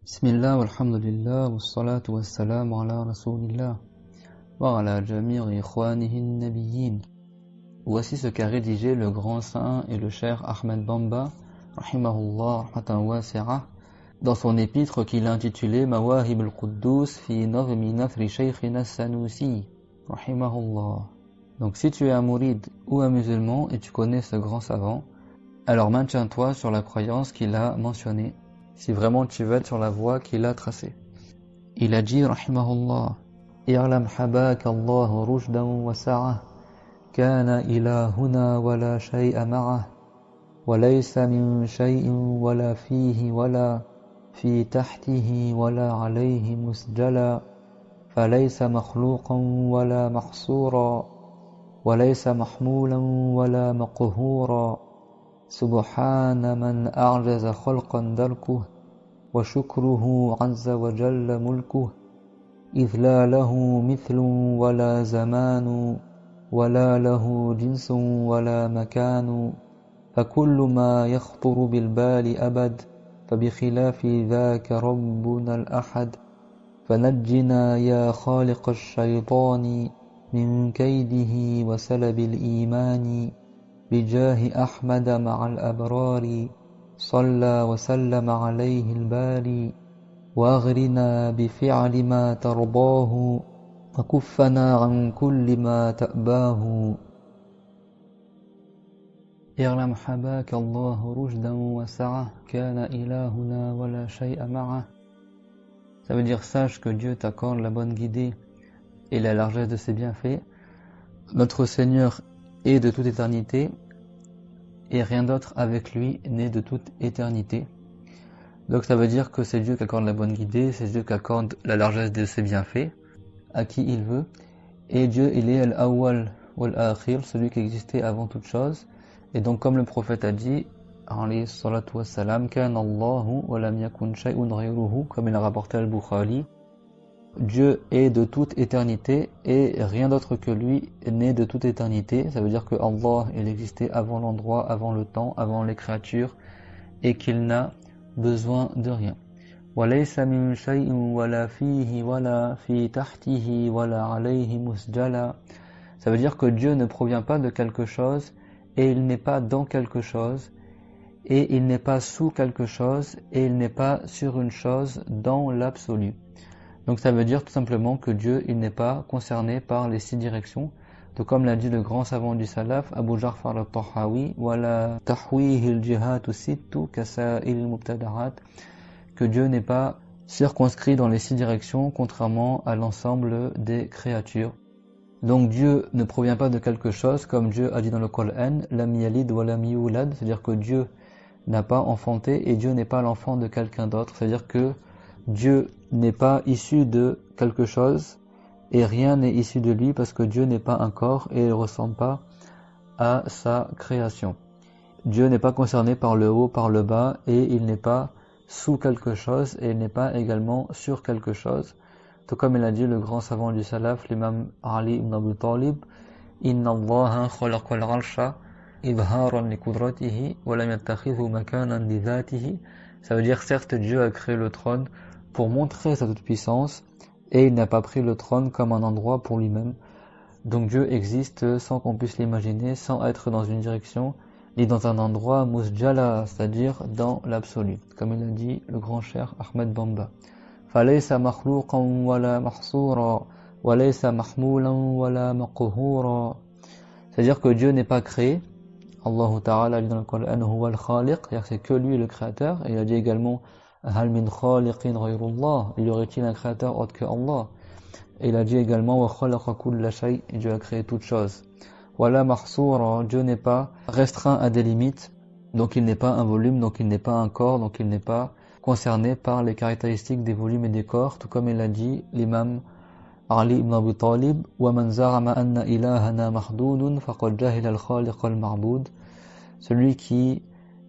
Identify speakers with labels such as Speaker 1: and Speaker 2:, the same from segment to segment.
Speaker 1: Bismillah, walhamdulillah, wassalatu wassalamu ala rasulillah, wa ala jami'i ikhwanihin nabiyyin. Voici ce qu'a rédigé le grand saint et le cher Ahmed Bamba, rahimahullah, rahmatan wasi'ah, dans son épître qu'il a intitulé Mawahib al-Quddus fi nazmi nafri shaykhina Sanusi, rahimahullah. Donc si tu es un mouride ou un musulman et tu connais ce grand savant, alors maintiens-toi sur la croyance qu'il a mentionnée, si vraiment tu veux être sur la voie qu'il a tracée. Il a dit, rahimahullah, i'lam habaka Allah rushdan wa sa'ah, kana ilahuna wa la shay'a ma'ah, wa laysa min shay'in wa la fihi wa la fi tahtihi wa la alayhi musjala, فليس مخلوقا ولا محصورا وليس محمولا ولا مقهورا سبحان من أعجز خلقا دركه وشكره عز وجل ملكه إذ لا له مثل ولا زمان ولا له جنس ولا مكان فكل ما يخطر بالبال أبد فبخلاف ذاك ربنا الأحد فنجنا يا خالق الشيطان من كيده وسلب الإيمان بجاه أحمد مع الأبرار صلى وسلم عليه الباري وأغرنا بفعل ما ترضاه وكفنا عن كل ما تأباه اعلم حباك الله رشدا وسعة كان إلهنا ولا شيء معه. Ça veut dire sache que Dieu t'accorde la bonne guidée et la largesse de ses bienfaits. Notre Seigneur est de toute éternité et rien d'autre avec lui n'est de toute éternité. Donc ça veut dire que c'est Dieu qui accorde la bonne guidée, c'est Dieu qui accorde la largesse de ses bienfaits à qui il veut. Et Dieu, il est al-awwal wal-akhir, celui qui existait avant toute chose. Et donc comme le prophète a dit, alayhi salatu wassalam, kana Allahu wa lam yakun shay'un ghayruhu, comme il a rapporté al-Bukhari, Dieu est de toute éternité et rien d'autre que lui n'est de toute éternité. Ça veut dire que Allah, il existait avant l'endroit, avant le temps, avant les créatures et qu'il n'a besoin de rien. وَلَيْسَ مِنْ شَيْءٍ وَلَا فِيهِ وَلَا فِي تَحْتِهِ وَلَا عَلَيْهِ مُسْجَلًا. Ça veut dire que Dieu ne provient pas de quelque chose et il n'est pas dans quelque chose et il n'est pas sous quelque chose et il n'est pas sur une chose dans l'absolu. Donc ça veut dire tout simplement que Dieu, il n'est pas concerné par les 6 directions. Donc comme l'a dit le grand savant du Salaf, Abu Ja'far al-Tahawi, وَلَا تَحْوِيهِ الْجِهَاتُ سِتُّ كَسَائِلِ الْمُبْتَدَعَاتِ, que Dieu n'est pas circonscrit dans les 6 directions, contrairement à l'ensemble des créatures. Donc Dieu ne provient pas de quelque chose, comme Dieu a dit dans le Coran, lam yalid wa lam yulad, c'est-à-dire que Dieu n'a pas enfanté et Dieu n'est pas l'enfant de quelqu'un d'autre, c'est-à-dire que Dieu n'est pas issu de quelque chose et rien n'est issu de lui parce que Dieu n'est pas un corps et il ne ressemble pas à sa création. Dieu n'est pas concerné par le haut, par le bas et il n'est pas sous quelque chose et il n'est pas également sur quelque chose. Tout comme il a dit le grand savant du Salaf, l'imam Ali ibn Abi Talib, Inna Allaha khalaqa al-arsha ibharan li qudratihi wa lam yattakhidhu makanan li dhatihi. Ça veut dire certes Dieu a créé le trône pour montrer sa toute-puissance et il n'a pas pris le trône comme un endroit pour lui-même. Donc Dieu existe sans qu'on puisse l'imaginer, sans être dans une direction, ni dans un endroit musjala, c'est-à-dire dans l'absolu. Comme il a dit le grand cher Ahmed Bamba. فَلَيْسَ مَخْلُوقًا وَلَا مَحْصُورًا وَلَيْسَ مَحْمُولًا وَلَا مَقْهُورًا. C'est-à-dire que Dieu n'est pas créé. Allah Ta'ala dit dans le Coran, huwa al-khaliq, c'est-à-dire que c'est que lui le créateur. Et il a dit également, hal min khaliqin ghayrullah, y aurait-il un créateur autre que Allah? Et il a dit également, wa khalaqa kulla shay, et Dieu a créé toute chose. Wala mahsoura, Dieu n'est pas restreint à des limites, donc il n'est pas un volume, donc il n'est pas un corps, donc il n'est pas concerné par les caractéristiques des volumes et des corps, tout comme il a dit l'imam Ali ibn Abi Talib, wa man zarama anna ilahana mahdudun faqad jahila al-khaliq al-ma'bud. Celui qui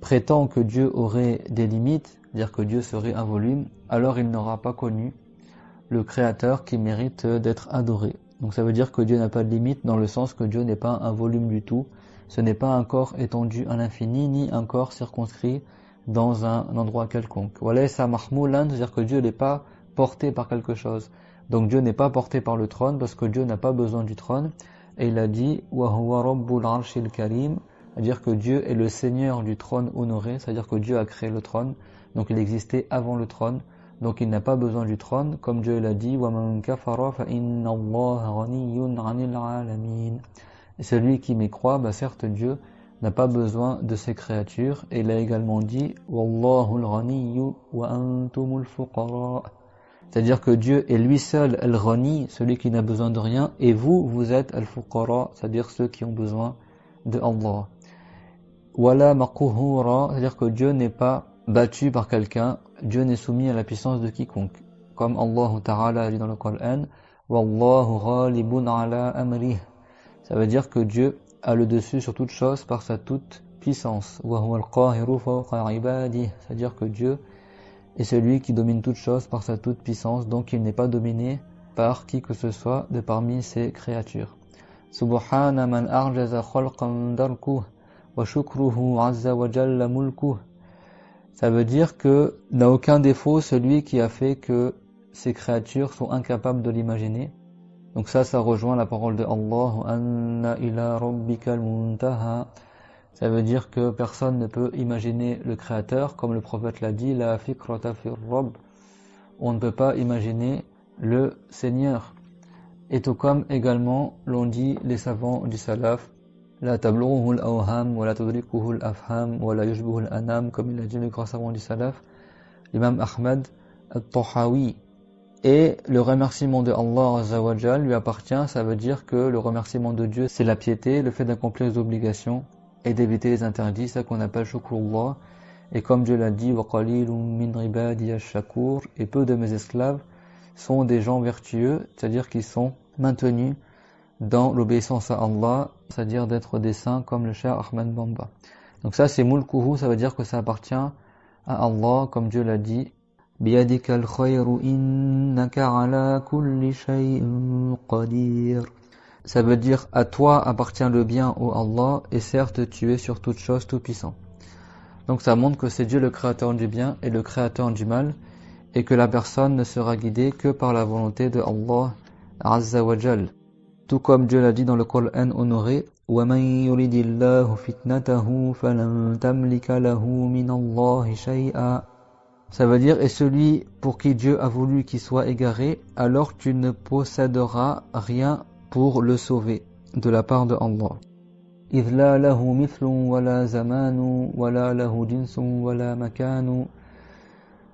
Speaker 1: prétend que Dieu aurait des limites, c'est-à-dire que Dieu serait un volume, alors il n'aura pas connu le créateur qui mérite d'être adoré. Donc ça veut dire que Dieu n'a pas de limite dans le sens que Dieu n'est pas un volume du tout. Ce n'est pas un corps étendu à l'infini, ni un corps circonscrit dans un endroit quelconque. Walaysa mahmoulan, c'est-à-dire que Dieu n'est pas porté par quelque chose. Donc Dieu n'est pas porté par le trône parce que Dieu n'a pas besoin du trône. Et il a dit wa huwa rabbul arshil karim, c'est-à-dire que Dieu est le Seigneur du trône honoré, c'est-à-dire que Dieu a créé le trône, donc il existait avant le trône, donc il n'a pas besoin du trône, comme Dieu l'a dit wa man kafara fa inna Allaha ghaniyyun 'anil 'alamin. Et celui qui mécroit, certes Dieu n'a pas besoin de ses créatures, et il a également dit wallahu al-ghaniyyu wa antumul fuqara. C'est-à-dire que Dieu est lui seul al-ghani, celui qui n'a besoin de rien, et vous, vous êtes al-fuqara, c'est-à-dire ceux qui ont besoin de Allah. Wala maquhura, c'est-à-dire que Dieu n'est pas battu par quelqu'un, Dieu n'est soumis à la puissance de quiconque. Comme Allah Ta'ala dit dans le Coran, wallahu ghalibun ala amrih. Ça veut dire que Dieu a le dessus sur toute chose par sa toute puissance. Wa huwa al-qahiru fawqa ibadihi, c'est-à-dire que Dieu est celui qui domine toute chose par sa toute puissance, donc il n'est pas dominé par qui que ce soit de parmi ses créatures. Subhana man arjaza khalqan darkuh wa shukruhu azza wa jalla mulkuh. Ça veut dire que n'a aucun défaut celui qui a fait que ces créatures sont incapables de l'imaginer. Donc ça rejoint la parole de Allah, anna ila rabbikal muntaha. Ça veut dire que personne ne peut imaginer le Créateur, comme le prophète l'a dit, la fikrata fir rabb. On ne peut pas imaginer le Seigneur. Et tout comme également l'ont dit les savants du salaf, la tablughuhu al-awham wa la tudrikuhu al-afham wa la yushbihu al-anam, comme il a dit le grand savant du salaf, l'imam Ahmad al-Tahawi. Et le remerciement de Allah Azza wa Jal lui appartient, ça veut dire que le remerciement de Dieu c'est la piété, le fait d'accomplir les obligations et d'éviter les interdits, ça qu'on appelle shukrullah. Et comme Dieu l'a dit, wa qalilun min ibadiya shakur, et peu de mes esclaves sont des gens vertueux, c'est-à-dire qu'ils sont maintenus dans l'obéissance à Allah, c'est-à-dire d'être des saints comme le Cheikh Ahmed Bamba. Donc ça c'est mulkuhu, ça veut dire que ça appartient à Allah, comme Dieu l'a dit, biyadika al-khayru innaka ala kulli shay'in qadir. Ça veut dire à toi appartient le bien, ô Allah, et certes tu es sur toute chose tout puissant. Donc ça montre que c'est Dieu le créateur du bien et le créateur du mal, et que la personne ne sera guidée que par la volonté de Allah Azza wa Jal. Tout comme Dieu l'a dit dans le Coran honoré, وَمَن يُرِدِ اللَّهُ فِتْنَتَهُ فَلَن تَمْلِكَ لَهُ مِنَ اللَّهِ شَيْئًا. Ça veut dire, et celui pour qui Dieu a voulu qu'il soit égaré, alors tu ne posséderas rien pour le sauver de la part de Allah. إِذْ لَا لَهُ مِثْلٌ وَلَا زَمَانٌ وَلَا لَهُ جِنْسٌ وَلَا مَكَانٌ.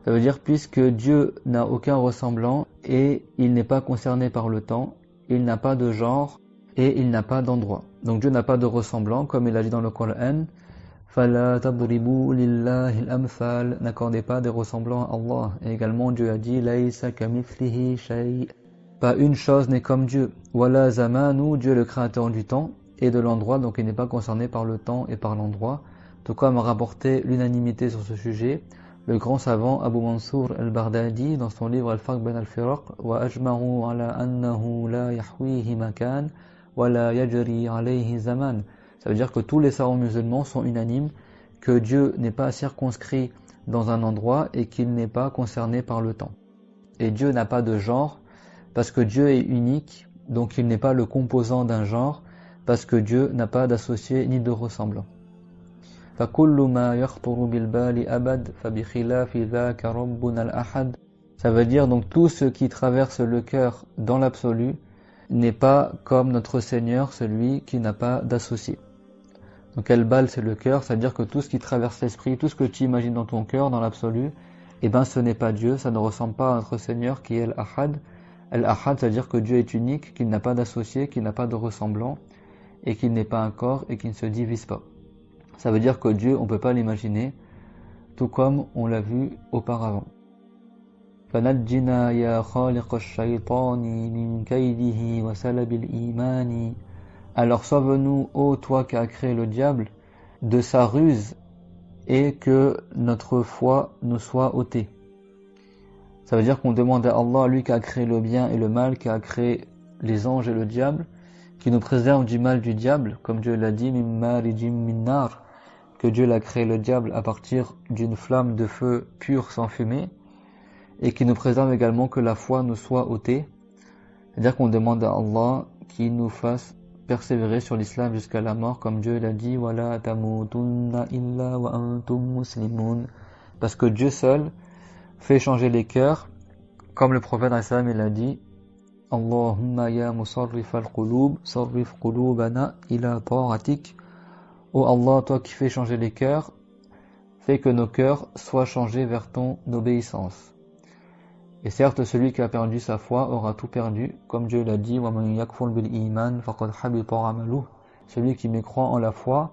Speaker 1: Ça veut dire puisque Dieu n'a aucun ressemblant et il n'est pas concerné par le temps, il n'a pas de genre et il n'a pas d'endroit. Donc Dieu n'a pas de ressemblant, comme il a dit dans le Coran, فَلَا تَضْرِبُوا لِلَّهِ الْأَمْثَالِ, n'accordez pas des ressemblants à Allah. Et également Dieu a dit لَيْسَ كَمِثْلِهِ شَيْءٌ, pas une chose n'est comme Dieu. وَلَا زَمَانُ, Dieu le créateur du temps et de l'endroit, donc il n'est pas concerné par le temps et par l'endroit. Tout comme a rapporté l'unanimité sur ce sujet le grand savant Abu Mansour al-Baghdadi dans son livre Al-Farq bain al-Firaq, wa ajma'u ala annahu la yahwihi makan wa la yajri alayhi zaman. Ça veut dire que tous les savants musulmans sont unanimes que Dieu n'est pas circonscrit dans un endroit et qu'il n'est pas concerné par le temps. Et Dieu n'a pas de genre parce que Dieu est unique, donc il n'est pas le composant d'un genre parce que Dieu n'a pas d'associé ni de ressemblant. فَكُلُّ مَا يَخْطُرُ بِالْبَالِ أَبَدْ فَبِخِلَافِ ذَاكَ رَبُّنَا الْأَحَدْ. Ça veut dire donc tout ce qui traverse le cœur dans l'absolu n'est pas comme notre Seigneur, celui qui n'a pas d'associé. Donc al-bal c'est le cœur, ça veut dire que tout ce qui traverse l'esprit, tout ce que tu imagines dans ton cœur, dans l'absolu, ce n'est pas Dieu, ça ne ressemble pas à notre Seigneur qui est al-Ahad. Al-Ahad, ça veut dire que Dieu est unique, qu'il n'a pas d'associé, qu'il n'a pas de ressemblant, et qu'il n'est pas un corps et qu'il ne se divise pas. Ça veut dire que Dieu, on ne peut pas l'imaginer, tout comme on l'a vu auparavant. فَنَجِّنَا يَا خَالِقَ الشَّيْطَانِ مِنْ كَيْدِهِ وَسَلَبِ الْإِيمَانِ. Alors sauve-nous, ô toi qui as créé le diable, de sa ruse et que notre foi nous soit ôtée. Ça veut dire qu'on demande à Allah, lui qui a créé le bien et le mal, qui a créé les anges et le diable, qui nous préserve du mal du diable, comme Dieu l'a dit, مِنْ مَارِجٍ مِنْ نَارٍ, que Dieu l'a créé le diable à partir d'une flamme de feu pure sans fumée, et qui nous préserve également que la foi nous soit ôtée. C'est-à-dire qu'on demande à Allah qu'il nous fasse persévérer sur l'islam jusqu'à la mort, comme Dieu l'a dit, وَلَا تَمُوتُنَّ إِلَّا وَأَنْتُمْ مُسْلِمُونَ. Parce que Dieu seul fait changer les cœurs, comme le prophète il a dit, Allahumma ya musarrif al-qulub, sarrif qulubana ila ta'atik. Ô Allah, toi qui fais changer les cœurs, fais que nos cœurs soient changés vers ton obéissance. Et certes, celui qui a perdu sa foi aura tout perdu, comme Dieu l'a dit, وَمَنْ يَكْفُرْ بِالْإِيمَانِ فَقَدْ حَبِطَ عَمَلُهُ. Celui qui mécroit en la foi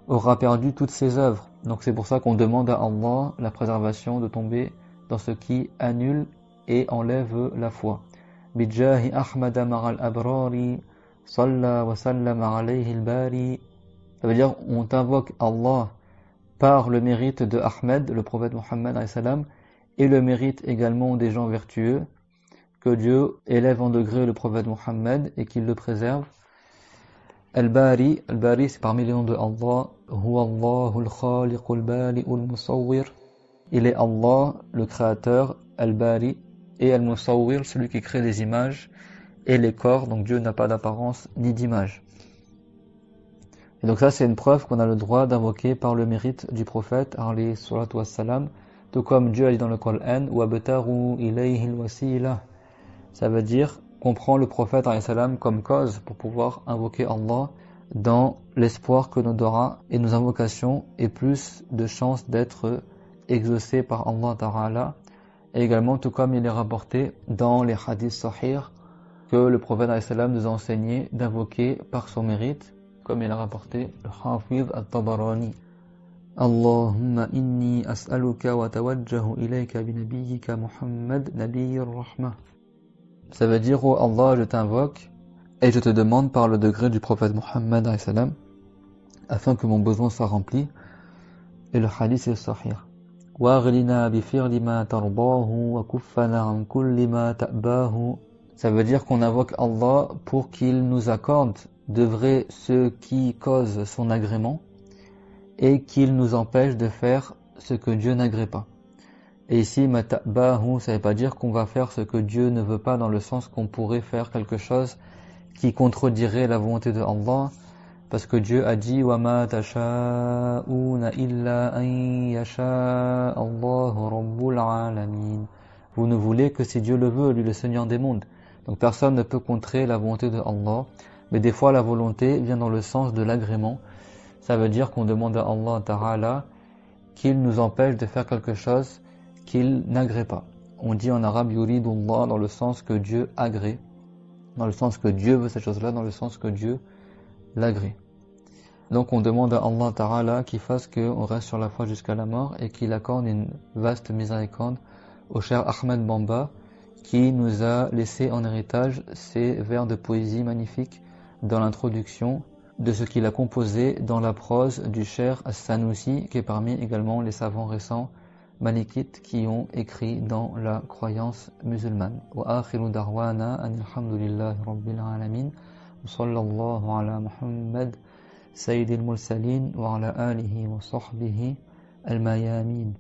Speaker 1: aura perdu toutes ses œuvres. Donc c'est pour ça qu'on demande à Allah la préservation de tomber dans ce qui annule et enlève la foi. بِجَاهِ أَحْمَدَ مَعَ الْأَبْرَارِ صَلَّى وَسَلَّمَ عَلَيْهِ الْبَارِ. Ça veut dire, on t'invoque Allah par le mérite de Ahmed, le prophète Mohammed et le mérite également des gens vertueux, que Dieu élève en degré le prophète Mohammed et qu'il le préserve. Al-Bari, Al-Bari c'est parmi les noms de Allah, Huwa Allahul Khaliqul Bari'ul Musawwir. Il est Allah, le créateur, Al-Bari, et Al-Musawwir, celui qui crée les images et les corps, donc Dieu n'a pas d'apparence ni d'image. Et donc ça c'est une preuve qu'on a le droit d'invoquer par le mérite du prophète, alayhi salatu wassalam, tout comme Dieu a dit dans le Coran, وَابْتَغُوا إِلَيْهِ الْوَسِيلَةَ. Ça veut dire qu'on prend le prophète alayhi salam comme cause pour pouvoir invoquer Allah dans l'espoir que nos doigts et nos invocations aient plus de chances d'être exaucées par Allah Ta'ala. Et également, tout comme il est rapporté dans les hadiths sahih que le prophète alayhi salam nous a enseigné d'invoquer par son mérite, comme il a rapporté le Hafiz al-Tabarani. Allahumma inni as'aluka wa tawajjahu ilayka bi nabiyyika Muhammad nabiyyir rahmah. Ça veut dire, oh Allah, je t'invoque et je te demande par le degré du prophète Muhammad afin que mon besoin soit rempli. Et le hadith est sahih. Wa'ghlina bi fi'li ma tardahu wa kuffana an kulli ma ta'bahu. Ça veut dire qu'on invoque Allah pour qu'il nous accorde d'œuvrer ce qui cause son agrément et qu'il nous empêche de faire ce que Dieu n'agrée pas. Et ici, mata'bahu, ça ne veut pas dire qu'on va faire ce que Dieu ne veut pas, dans le sens qu'on pourrait faire quelque chose qui contredirait la volonté de Allah, parce que Dieu a dit وَمَا تَشَاءُونَ إِلَّا أَن يَشَاءَ اللَّهُ رَبُّ الْعَالَمِينَ. Vous ne voulez que si Dieu le veut, lui le Seigneur des mondes. Donc personne ne peut contrer la volonté de Allah, mais des fois la volonté vient dans le sens de l'agrément. Ça veut dire qu'on demande à Allah Ta'ala qu'il nous empêche de faire quelque chose qu'il n'agrée pas. On dit en arabe yuridullah dans le sens que Dieu agrée, dans le sens que Dieu veut cette chose-là, dans le sens que Dieu l'agrée. Donc on demande à Allah Ta'ala qu'il fasse qu'on reste sur la foi jusqu'à la mort et qu'il accorde une vaste miséricorde au cher Ahmed Bamba qui nous a laissé en héritage ces vers de poésie magnifiques dans l'introduction de ce qu'il a composé dans la prose du cher As-Sanusi, qui est parmi également les savants récents malikites qui ont écrit dans la croyance musulmane. Wa akhiru darwana alhamdulillahi rabbil alamin. Sallallahu ala Muhammad sayyidil mursalin wa ala alihi wa sahbihi al-mayamin.